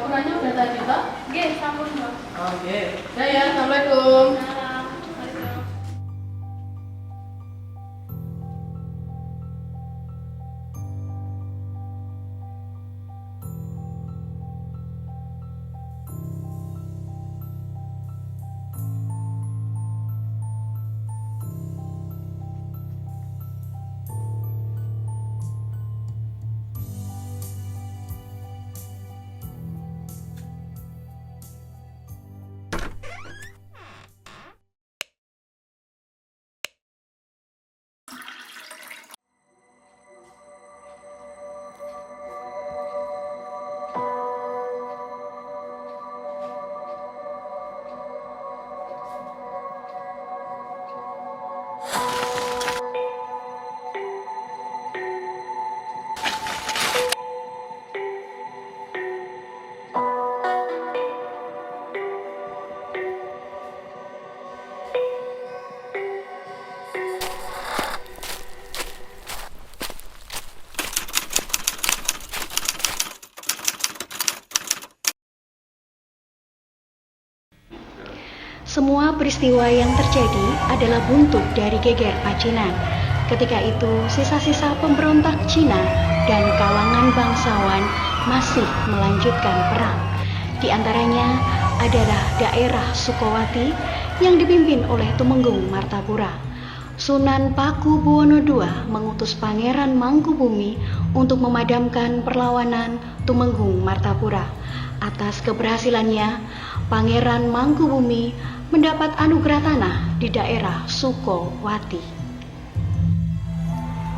Gapuranya udah tadi toh? Nggih, sampun, Mbak. Oke. Ya, Assalamualaikum. Waalaikumsalam. Semua peristiwa yang terjadi adalah buntut dari geger Pacinan. Ketika itu, sisa-sisa pemberontak Cina dan kalangan bangsawan masih melanjutkan perang. Di antaranya adalah daerah Sukowati yang dipimpin oleh Tumenggung Martapura. Sunan Pakubuwono II mengutus Pangeran Mangkubumi untuk memadamkan perlawanan Tumenggung Martapura. Atas keberhasilannya, Pangeran Mangkubumi mendapat anugerah tanah di daerah Sukowati.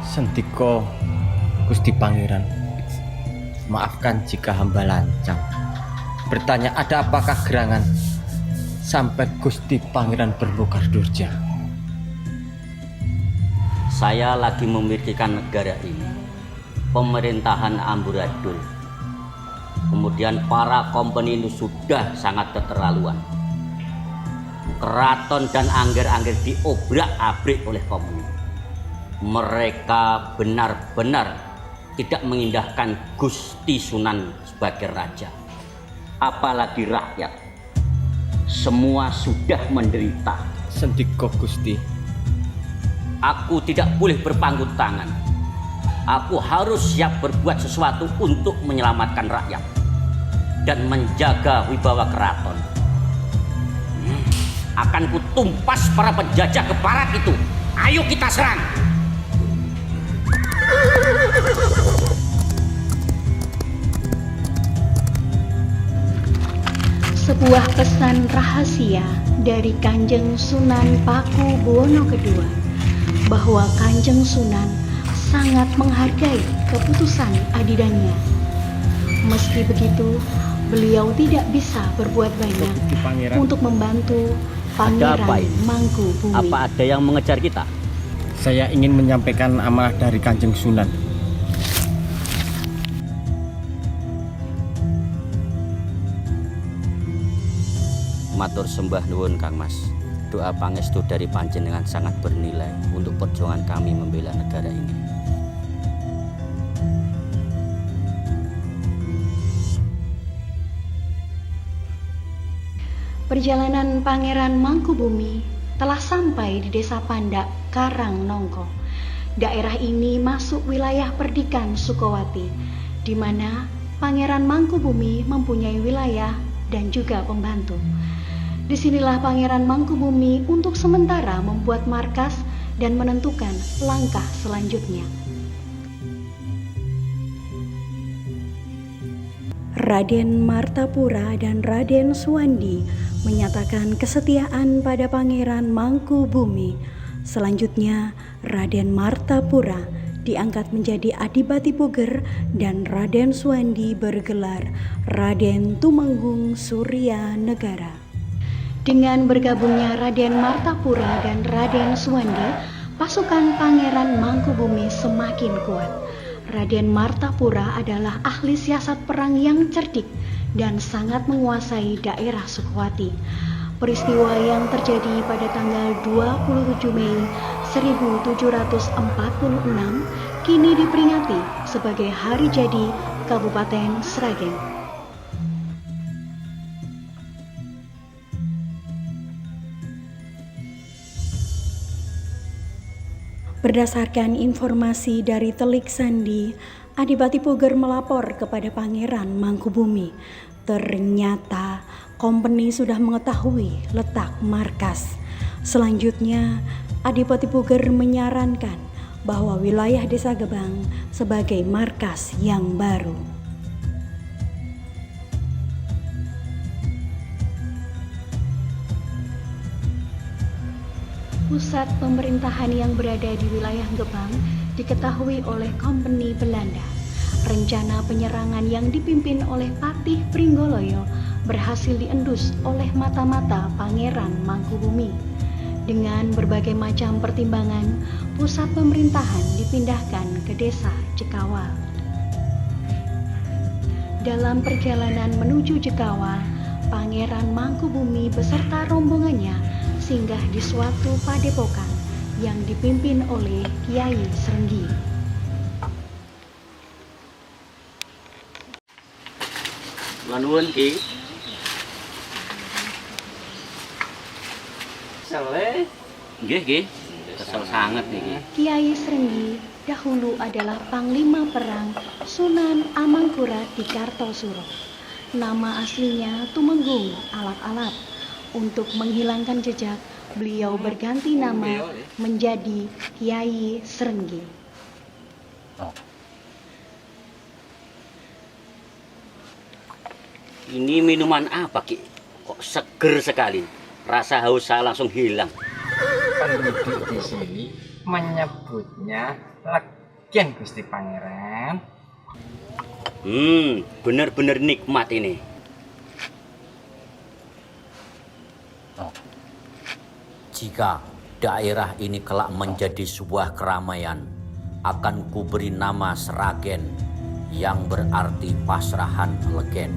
Sendika Gusti Pangeran, maafkan jika hamba lancang bertanya, ada apakah gerangan sampai Gusti Pangeran bermukar durja? Saya lagi memikirkan negara ini, pemerintahan amburadul. Kemudian para kompeni ini sudah sangat keterlaluan. Keraton dan angger-angger diobrak-abrik oleh kompeni. Mereka benar-benar tidak mengindahkan Gusti Sunan sebagai raja. Apalagi rakyat. Semua sudah menderita. Sendika Gusti, aku tidak boleh berpangku tangan. Aku harus siap berbuat sesuatu untuk menyelamatkan rakyat dan menjaga wibawa keraton. Akan kutumpas para penjajah keparat itu. Ayo kita serang. Sebuah pesan rahasia dari Kanjeng Sunan Pakubuwono II bahwa Kanjeng Sunan sangat menghargai keputusan adidannya. Meski begitu, beliau tidak bisa berbuat banyak untuk membantu Pangeran Mangkubumi. Apa ada yang mengejar kita? saya ingin menyampaikan amanah dari Kanjeng Sunan. Matur sembah nuwun Kang Mas. Doa pangestu dari panjenengan sangat bernilai untuk perjuangan kami membela negara ini. Perjalanan Pangeran Mangkubumi telah sampai di Desa Pandak, Karangnongko. Daerah ini masuk wilayah Perdikan Sukowati, di mana Pangeran Mangkubumi mempunyai wilayah dan juga pembantu. Disinilah Pangeran Mangkubumi untuk sementara membuat markas dan menentukan langkah selanjutnya. Raden Martapura dan Raden Suwandi menyatakan kesetiaan pada Pangeran Mangkubumi. Selanjutnya, Raden Martapura diangkat menjadi Adipati Puger dan Raden Suwandi bergelar Raden Tumenggung Surya Negara. Dengan bergabungnya Raden Martapura dan Raden Suwandi, pasukan Pangeran Mangkubumi semakin kuat. Raden Martapura adalah ahli siasat perang yang cerdik dan sangat menguasai daerah Sukowati. Peristiwa yang terjadi pada tanggal 27 Mei 1746 kini diperingati sebagai Hari Jadi Kabupaten Sragen. Berdasarkan informasi dari Telik Sandi, Adipati Puger melapor kepada Pangeran Mangkubumi. Ternyata company sudah mengetahui letak markas. Selanjutnya, Adipati Puger menyarankan bahwa wilayah Desa Gebang sebagai markas yang baru. Pusat pemerintahan yang berada di wilayah Gebang diketahui oleh company Belanda. Rencana penyerangan yang dipimpin oleh Patih Pringgoloyo berhasil diendus oleh mata-mata Pangeran Mangkubumi. Dengan berbagai macam pertimbangan, pusat pemerintahan dipindahkan ke desa Jekawal. Dalam perjalanan menuju Jekawal, Pangeran Mangkubumi beserta rombongannya singgah di suatu padepokan yang dipimpin oleh Kiai Srenggi. Nuwun Ki. Saleh. Nggih. Kesel sangat niki. Kiai Srenggi dahulu adalah Panglima Perang Sunan Amangkurat di Kartosuro. Nama aslinya Tumenggung Alap-Alap. Untuk menghilangkan jejak, beliau berganti nama menjadi Kiai Srenggi. Ini minuman apa Ki? Kok seger sekali. Rasa haus saya langsung hilang. Penduduk di sini menyebutnya legen Gusti Pangeran. Bener-bener nikmat ini. Jika daerah ini kelak menjadi sebuah keramaian, akan kuberi nama Sragen, yang berarti pasrahan legen.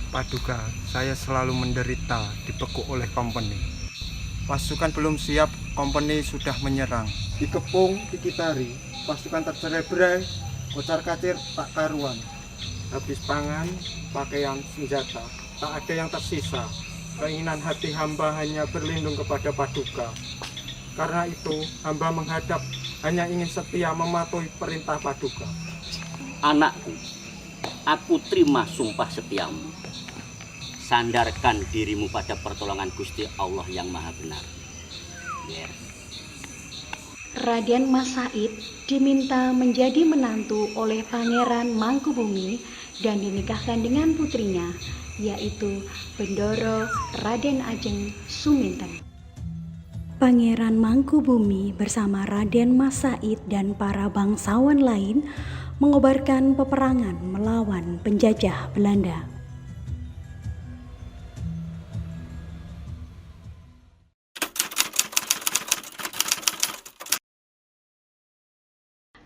Paduka, saya selalu menderita dibekuk oleh company. Pasukan belum siap, company sudah menyerang. Dikepung, dikitari, pasukan tercerai-berai, kocar-kacir tak karuan. Habis pangan, pakaian, senjata, tak ada yang tersisa. Keinginan hati hamba hanya berlindung kepada Paduka. Karena itu, hamba menghadap hanya ingin setia mematuhi perintah Paduka. Anakku, aku terima sumpah setiamu. Sandarkan dirimu pada pertolongan Gusti Allah yang Maha Benar. Yes. Raden Mas Said diminta menjadi menantu oleh Pangeran Mangkubumi dan dinikahkan dengan putrinya, yaitu Bendoro Raden Ajeng Suminten. Pangeran Mangkubumi bersama Raden Mas Said dan para bangsawan lain mengobarkan peperangan melawan penjajah Belanda.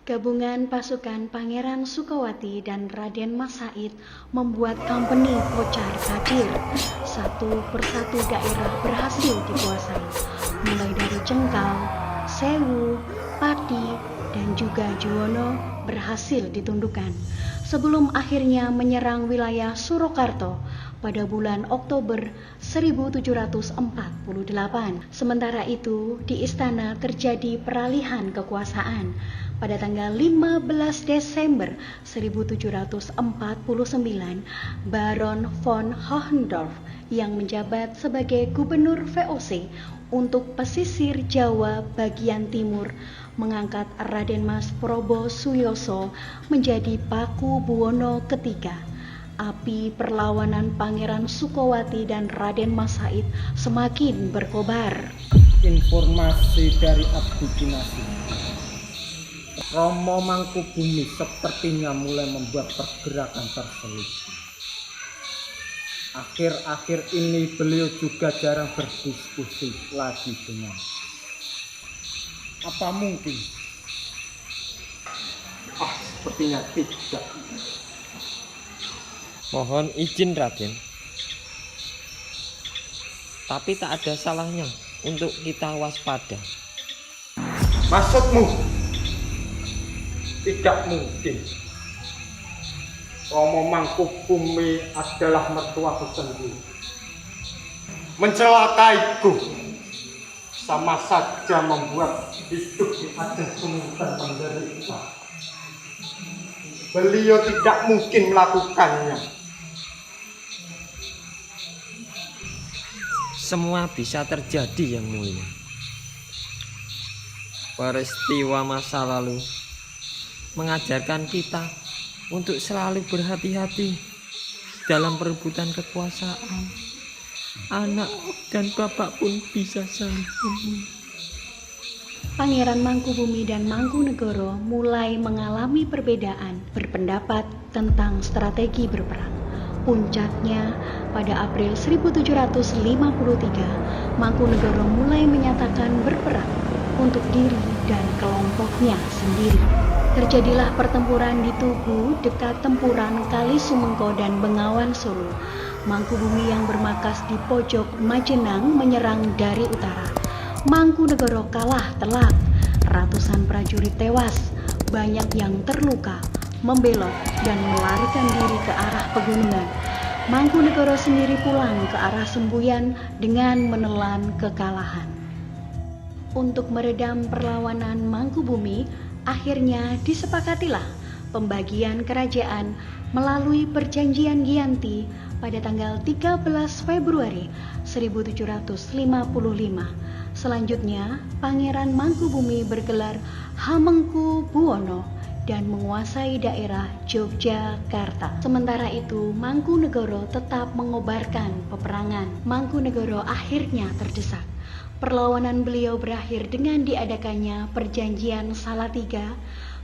Gabungan pasukan Pangeran Sukawati dan Raden Mas Said membuat company kocar kacir. Satu persatu daerah berhasil dikuasai, mulai dari Cengkal, Sewu, Pati, dan juga Juwono berhasil ditundukkan. Sebelum akhirnya menyerang wilayah Surakarta pada bulan Oktober 1748. Sementara itu, di istana terjadi peralihan kekuasaan. Pada tanggal 15 Desember 1749, Baron von Hohendorf yang menjabat sebagai gubernur VOC untuk pesisir Jawa bagian timur mengangkat Raden Mas Prabu Suyoso menjadi Paku Buwono III. Api perlawanan Pangeran Sukawati dan Raden Mas Said semakin berkobar. Informasi dari Abdi Kinasi. Romo Mangkubumi sepertinya mulai membuat pergerakan terselubung. Akhir-akhir ini beliau juga jarang berdiskusi lagi dengan. Apa mungkin? Sepertinya tidak. Mohon izin Raden. Tapi tak ada salahnya untuk kita waspada. Maksudmu? Tidak mungkin. Romo Mangkubumi adalah mertuaku sendiri. Mencelakaiku sama saja membuat hidup di Ajeng Suminten menderita. Beliau tidak mungkin melakukannya. Semua bisa terjadi yang mulia. Peristiwa masa lalu mengajarkan kita untuk selalu berhati-hati dalam perebutan kekuasaan. Anak dan bapak pun bisa saling membunuh. Pangeran Mangkubumi dan Mangkunegoro mulai mengalami perbedaan berpendapat tentang strategi berperang. Puncaknya pada April 1753, Mangkunegoro mulai menyatakan berperang untuk diri dan kelompoknya sendiri. Terjadilah pertempuran di Tugu dekat tempuran Kali Sumengko dan Bengawan Solo. Mangkubumi yang bermarkas di pojok Majenang menyerang dari utara. Mangkunegoro kalah telak, ratusan prajurit tewas, banyak yang terluka, membelot dan melarikan diri ke arah pegunungan. Mangkunegoro sendiri pulang ke arah Sembuyan dengan menelan kekalahan. Untuk meredam perlawanan Mangkubumi, akhirnya disepakatilah pembagian kerajaan melalui perjanjian Giyanti pada tanggal 13 Februari 1755. Selanjutnya, Pangeran Mangkubumi bergelar Hamengkubuwono dan menguasai daerah Yogyakarta. Sementara itu, Mangkunegoro tetap mengobarkan peperangan. Mangkunegoro akhirnya terdesak. Perlawanan beliau berakhir dengan diadakannya Perjanjian Salatiga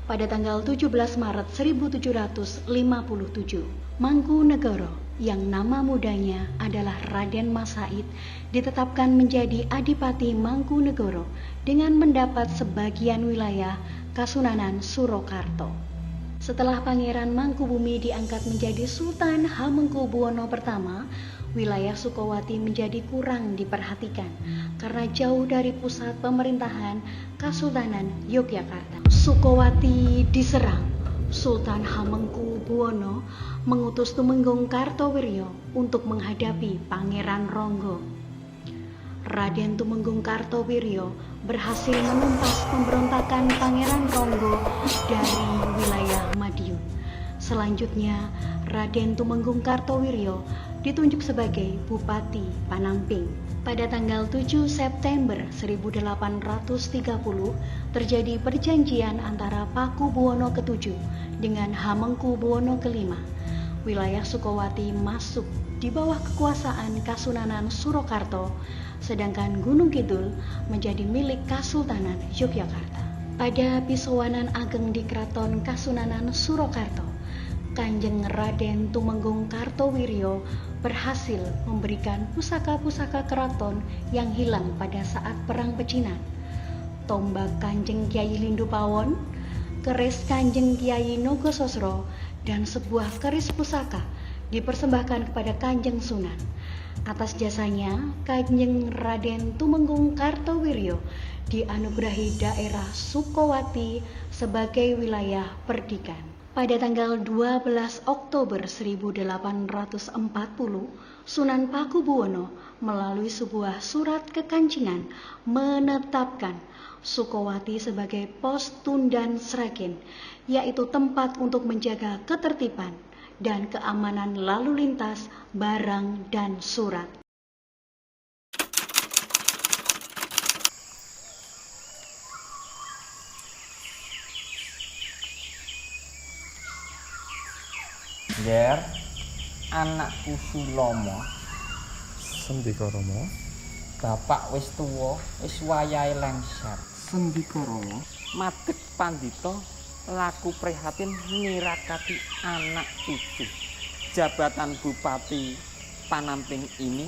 pada tanggal 17 Maret 1757. Mangkunegoro yang nama mudanya adalah Raden Mas Said ditetapkan menjadi Adipati Mangkunegoro dengan mendapat sebagian wilayah Kasunanan Surakarta. Setelah Pangeran Mangkubumi diangkat menjadi Sultan Hamengkubuwono pertama, wilayah Sukowati menjadi kurang diperhatikan karena jauh dari pusat pemerintahan Kasultanan Yogyakarta. Sukowati diserang. Sultan Hamengkubuwono mengutus Tumenggung Kartowiryo untuk menghadapi Pangeran Ronggo. Raden Tumenggung Kartowiryo berhasil menumpas pemberontakan Pangeran Ronggo dari wilayah Madiun. Selanjutnya, Raden Tumenggung Kartowiryo ditunjuk sebagai Bupati Panamping. Pada tanggal 7 September 1830 terjadi perjanjian antara Pakubuwono ke-7 dengan Hamengkubuwono ke-5. Wilayah Sukowati masuk di bawah kekuasaan Kasunanan Surakarta, sedangkan Gunung Kidul menjadi milik Kasultanan Yogyakarta. Pada Pisowanan Ageng di Kraton Kasunanan Surakarta, Kanjeng Raden Tumenggung Kartowiryo berhasil memberikan pusaka-pusaka keraton yang hilang pada saat Perang Pecinan. Tombak Kanjeng Kyai Lindu Pawon, keris Kanjeng Kyai Nogososro, dan sebuah keris pusaka dipersembahkan kepada Kanjeng Sunan. Atas jasanya, Kanjeng Raden Tumenggung Kartowiryo dianugerahi daerah Sukowati sebagai wilayah perdikan. Pada tanggal 12 Oktober 1840, Sunan Pakubuwono melalui sebuah surat kekancingan menetapkan Sukowati sebagai pos Tundan Sragen, yaitu tempat untuk menjaga ketertiban dan keamanan lalu lintas barang dan surat. Ger, anakku Sulomo. Sendika Rama. Bapak wis tuwa, wis wayahe lengser. Sendika Rama. Madeg Pandita laku prihatin nirakati anak cucu. Jabatan bupati Panamping ini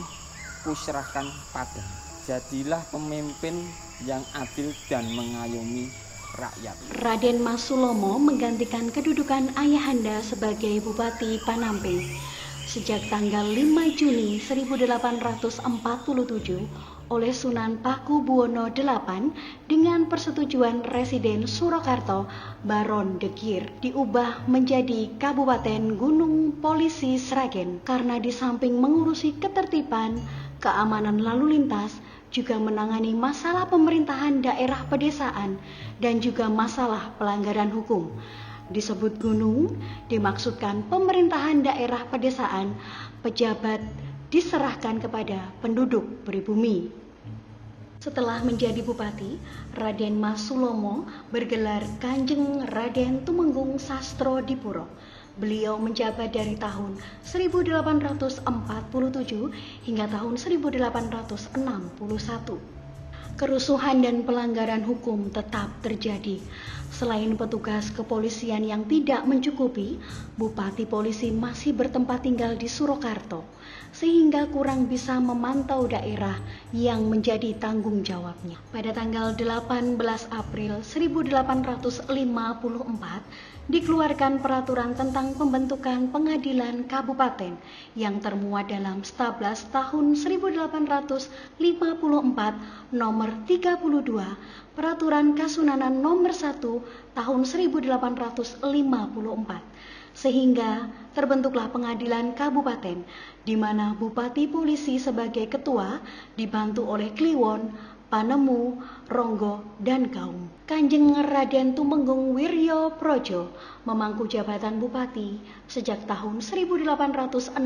kuserahkan pada. Jadilah pemimpin yang adil dan mengayomi rakyat. Raden Mas Sulomo menggantikan kedudukan ayahanda sebagai Bupati Panamping sejak tanggal 5 Juni 1847 oleh Sunan Pakubuwono VIII dengan persetujuan Residen Surakarta Baron de Geer diubah menjadi Kabupaten Gunung Polisi Sragen karena di samping mengurusi ketertiban, keamanan lalu lintas, juga menangani masalah pemerintahan daerah pedesaan dan juga masalah pelanggaran hukum. Disebut gunung, dimaksudkan pemerintahan daerah pedesaan, pejabat diserahkan kepada penduduk pribumi. Setelah menjadi bupati, Raden Mas Sulomo bergelar Kanjeng Raden Tumenggung Sastro Dipuro. Beliau menjabat dari tahun 1847 hingga tahun 1861. Kerusuhan dan pelanggaran hukum tetap terjadi. Selain petugas kepolisian yang tidak mencukupi, Bupati Polisi masih bertempat tinggal di Surakarta, sehingga kurang bisa memantau daerah yang menjadi tanggung jawabnya. Pada tanggal 18 April 1854, dikeluarkan peraturan tentang pembentukan pengadilan kabupaten yang termuat dalam Stablas tahun 1854 nomor 32, Peraturan Kasunanan nomor 1 tahun 1854, sehingga terbentuklah pengadilan kabupaten di mana Bupati Polisi sebagai ketua dibantu oleh Kliwon, Panemu, Ronggo, dan Kaum. Kanjeng Raden Tumenggung Wiryo Projo memangku jabatan bupati sejak tahun 1861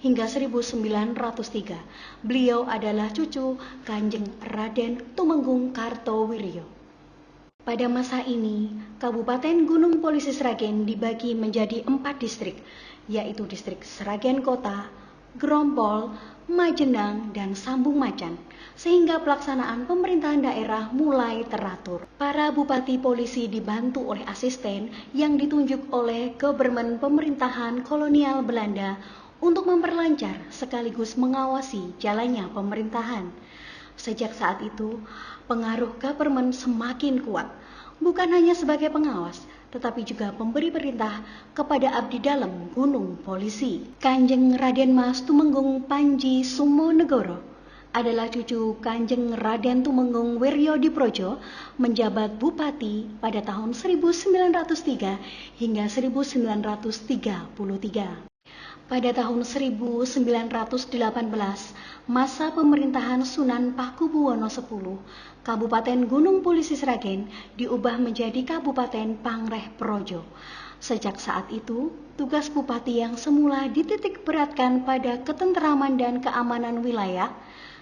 hingga 1903. Beliau adalah cucu Kanjeng Raden Tumenggung Kartowiryo. Pada masa ini, Kabupaten Gunung Polisi Sragen dibagi menjadi 4 distrik, yaitu distrik Sragen Kota, Grompol, Majenang, dan Sambung Macan, sehingga pelaksanaan pemerintahan daerah mulai teratur. Para bupati polisi dibantu oleh asisten yang ditunjuk oleh Government Pemerintahan Kolonial Belanda untuk memperlancar sekaligus mengawasi jalannya pemerintahan. Sejak saat itu, pengaruh government semakin kuat, bukan hanya sebagai pengawas, tetapi juga pemberi perintah kepada abdi dalam Gunung Polisi. Kanjeng Raden Mas Tumenggung Panji Sumonegoro adalah cucu Kanjeng Raden Tumenggung Wiryo Diprojo, menjabat bupati pada tahun 1903 hingga 1933. Pada tahun 1918, masa pemerintahan Sunan Pakubuwono X, Kabupaten Gunung Polisi Sragen diubah menjadi Kabupaten Pangreh Projo. Sejak saat itu, tugas bupati yang semula dititik beratkan pada ketentraman dan keamanan wilayah,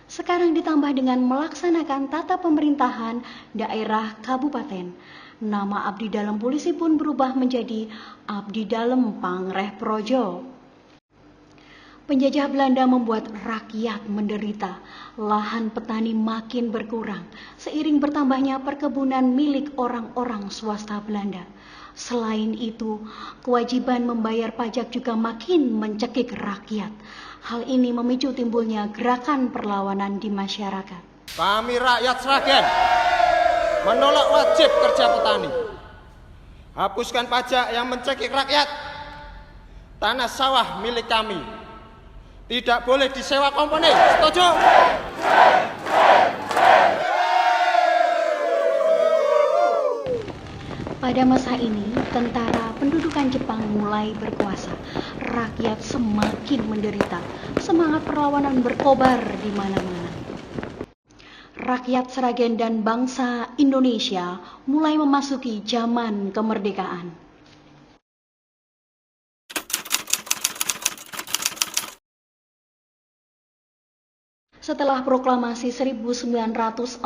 sekarang ditambah dengan melaksanakan tata pemerintahan daerah kabupaten. Nama abdi dalam polisi pun berubah menjadi Abdi Dalem Pangreh Projo. Penjajah Belanda membuat rakyat menderita, lahan petani makin berkurang, seiring bertambahnya perkebunan milik orang-orang swasta Belanda. Selain itu, kewajiban membayar pajak juga makin mencekik rakyat. Hal ini memicu timbulnya gerakan perlawanan di masyarakat. Kami rakyat Sragen menolak wajib kerja petani. Hapuskan pajak yang mencekik rakyat. Tanah sawah milik kami tidak boleh disewa komponi. Setuju? Pada masa ini, tentara pendudukan Jepang mulai berkuasa. Rakyat semakin menderita. Semangat perlawanan berkobar di mana-mana. Rakyat Sragen dan bangsa Indonesia mulai memasuki zaman kemerdekaan. Setelah proklamasi 1945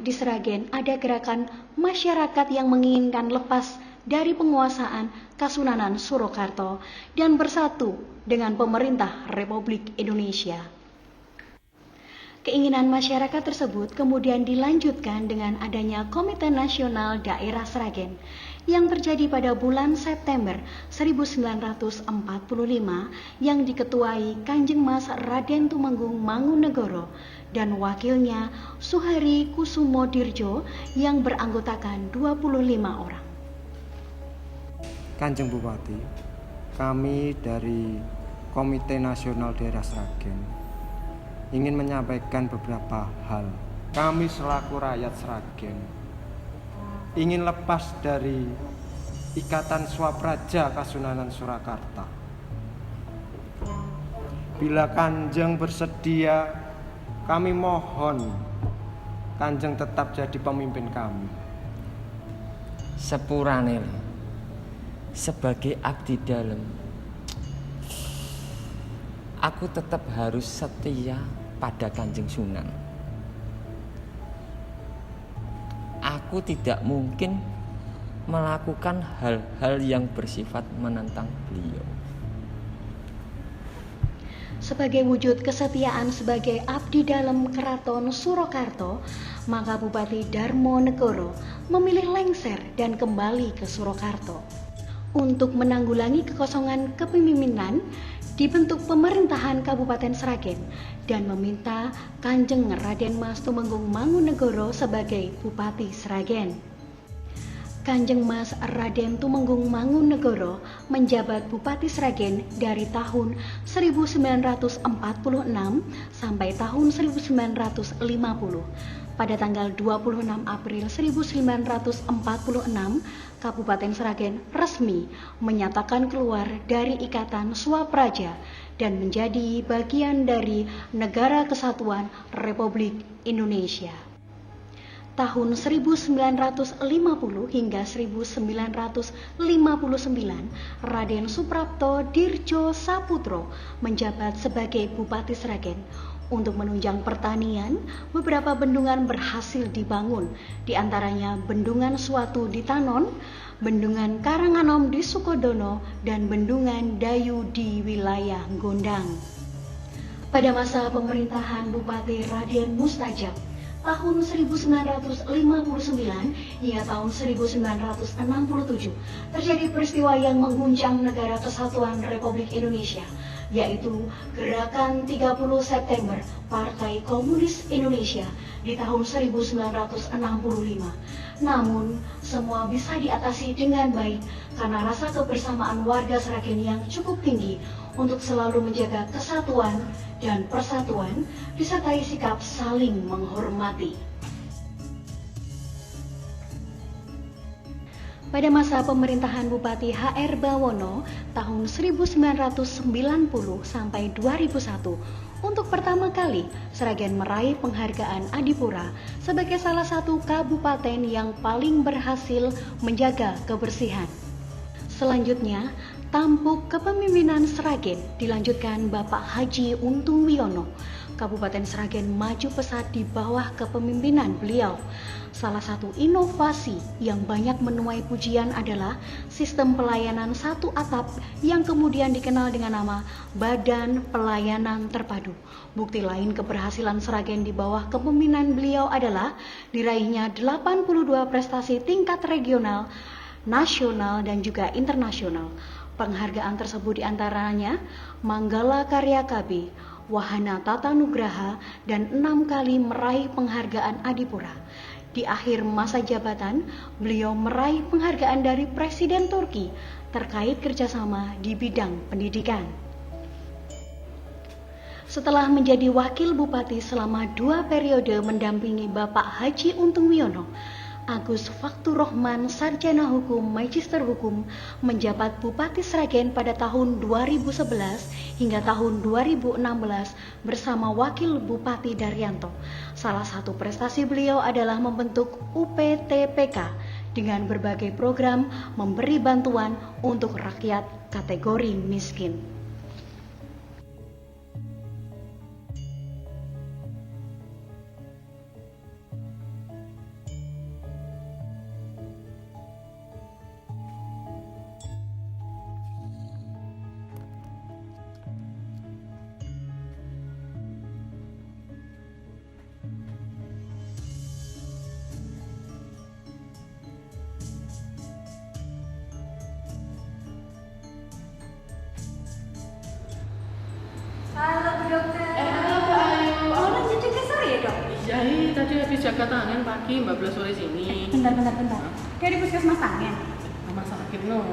di Sragen ada gerakan masyarakat yang menginginkan lepas dari penguasaan Kasunanan Surakarta dan bersatu dengan pemerintah Republik Indonesia. Keinginan masyarakat tersebut kemudian dilanjutkan dengan adanya Komite Nasional Daerah Sragen yang terjadi pada bulan September 1945 yang diketuai Kanjeng Mas Raden Tumenggung Mangunegoro dan wakilnya Suhari Kusumo Dirjo yang beranggotakan 25 orang. Kanjeng Bupati, kami dari Komite Nasional Daerah Sragen ingin menyampaikan beberapa hal. Kami selaku rakyat Sragen ingin lepas dari ikatan Swapraja Kasunanan Surakarta. Bila Kanjeng bersedia, kami mohon Kanjeng tetap jadi pemimpin kami. Sepurane sebagai abdi dalem, aku tetap harus setia pada Kanjeng Sunan. Aku tidak mungkin melakukan hal-hal yang bersifat menentang beliau. Sebagai wujud kesetiaan sebagai abdi dalam Keraton Surakarta, maka Bupati Darmonegoro memilih lengser dan kembali ke Surakarta. Untuk menanggulangi kekosongan kepemimpinan, dibentuk pemerintahan Kabupaten Sragen dan meminta Kanjeng Raden Mas Tumenggung Mangunegoro sebagai Bupati Sragen. Kanjeng Mas Raden Tumenggung Mangunegoro menjabat Bupati Sragen dari tahun 1946 sampai tahun 1950. Pada tanggal 26 April 1946, Kabupaten Sragen resmi menyatakan keluar dari Ikatan Swapraja dan menjadi bagian dari Negara Kesatuan Republik Indonesia. Tahun 1950 hingga 1959, Raden Suprapto Dirjo Saputro menjabat sebagai Bupati Sragen. Untuk menunjang pertanian, beberapa bendungan berhasil dibangun, di antaranya Bendungan Suatu di Tanon, Bendungan Karanganom di Sukodono, dan Bendungan Dayu di wilayah Gondang. Pada masa pemerintahan Bupati Raden Mustajab, tahun 1959 hingga tahun 1967 terjadi peristiwa yang mengguncang Negara Kesatuan Republik Indonesia, yaitu Gerakan 30 September Partai Komunis Indonesia di tahun 1965. Namun, semua bisa diatasi dengan baik karena rasa kebersamaan warga Sragen yang cukup tinggi untuk selalu menjaga kesatuan dan persatuan disertai sikap saling menghormati. Pada masa pemerintahan Bupati H.R. Bawono tahun 1990 sampai 2001, untuk pertama kali Sragen meraih penghargaan Adipura sebagai salah satu kabupaten yang paling berhasil menjaga kebersihan. Selanjutnya, tampuk kepemimpinan Sragen dilanjutkan Bapak Haji Untung Wiono. Kabupaten Sragen maju pesat di bawah kepemimpinan beliau. Salah satu inovasi yang banyak menuai pujian adalah sistem pelayanan satu atap yang kemudian dikenal dengan nama Badan Pelayanan Terpadu. Bukti lain keberhasilan Sragen di bawah kepemimpinan beliau adalah diraihnya 82 prestasi tingkat regional, nasional, dan juga internasional. Penghargaan tersebut diantaranya Manggala Karya KB, Wahana Tata Nugraha, dan 6 kali meraih penghargaan Adipura. Di akhir masa jabatan, beliau meraih penghargaan dari Presiden Turki terkait kerjasama di bidang pendidikan. Setelah menjadi wakil bupati selama 2 periode mendampingi Bapak Haji Untung Wiono, Agus Fakturohman Sarjana Hukum Magister Hukum menjabat Bupati Sragen pada tahun 2011 hingga tahun 2016 bersama Wakil Bupati Daryanto. Salah satu prestasi beliau adalah membentuk UPTPK dengan berbagai program memberi bantuan untuk rakyat kategori miskin. tadi habis jaga tangan pagi, 14 sore sini. Bentar. Dari puskesmas Tangen. Rumah sakit no.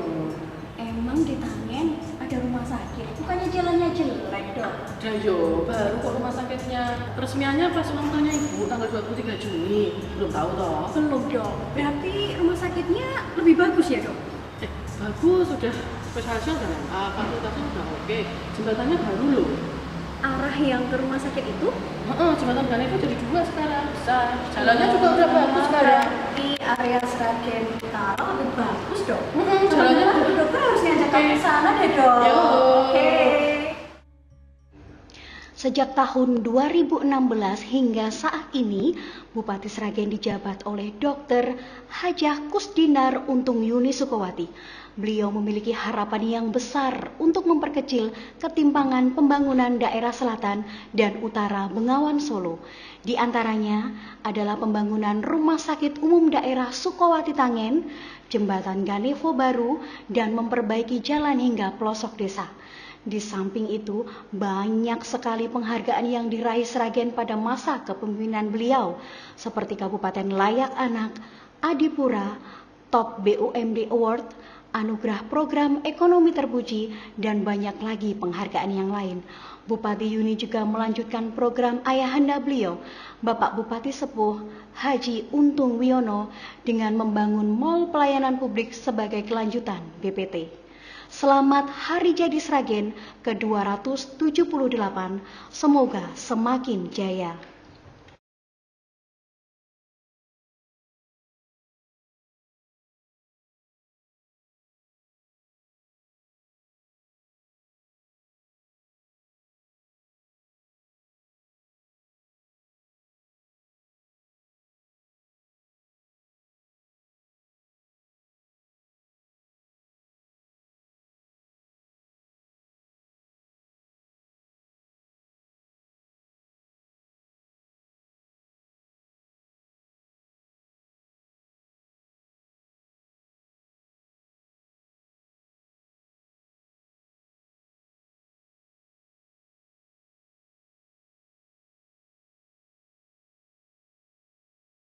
Emang di Tangen ada rumah sakit? Bukannya jalannya jelek dong? Udah yo, baru kok rumah sakitnya. Peresmiannya pas ulang tahunnya ibu tanggal 23 Juni. Belum tahu toh? Belum dong. Berarti rumah sakitnya lebih bagus ya dok? Bagus, sudah spesialisnya udah lengkap, fasilitasnya udah oke. Jembatannya baru loh. Arah yang ke rumah sakit itu? Jembatan Gane itu jadi 2 sekarang, besar. Jalannya juga udah bagus sekarang. Berarti area Sragen Utara lebih bagus dong? Jalannya Jalannya dokter harus ngajak kamu ke sana deh dong. Yo. Oke. Sejak tahun 2016 hingga saat ini, Bupati Sragen dijabat oleh Dr. Hajah Kusdinar Untung Yuni Sukowati. Beliau memiliki harapan yang besar untuk memperkecil ketimpangan pembangunan daerah selatan dan utara Bengawan Solo. Di antaranya adalah pembangunan Rumah Sakit Umum Daerah Sukowati Tangen, Jembatan Ganevo baru, dan memperbaiki jalan hingga pelosok desa. Di samping itu, banyak sekali penghargaan yang diraih Sragen pada masa kepemimpinan beliau, seperti Kabupaten Layak Anak, Adipura, Top BUMD Award, Anugerah Program Ekonomi Terpuji, dan banyak lagi penghargaan yang lain. Bupati Yuni juga melanjutkan program ayahanda beliau, Bapak Bupati Sepuh Haji Untung Wiono, dengan membangun Mall Pelayanan Publik sebagai kelanjutan BPT. Selamat Hari Jadi Sragen ke-278, semoga semakin jaya.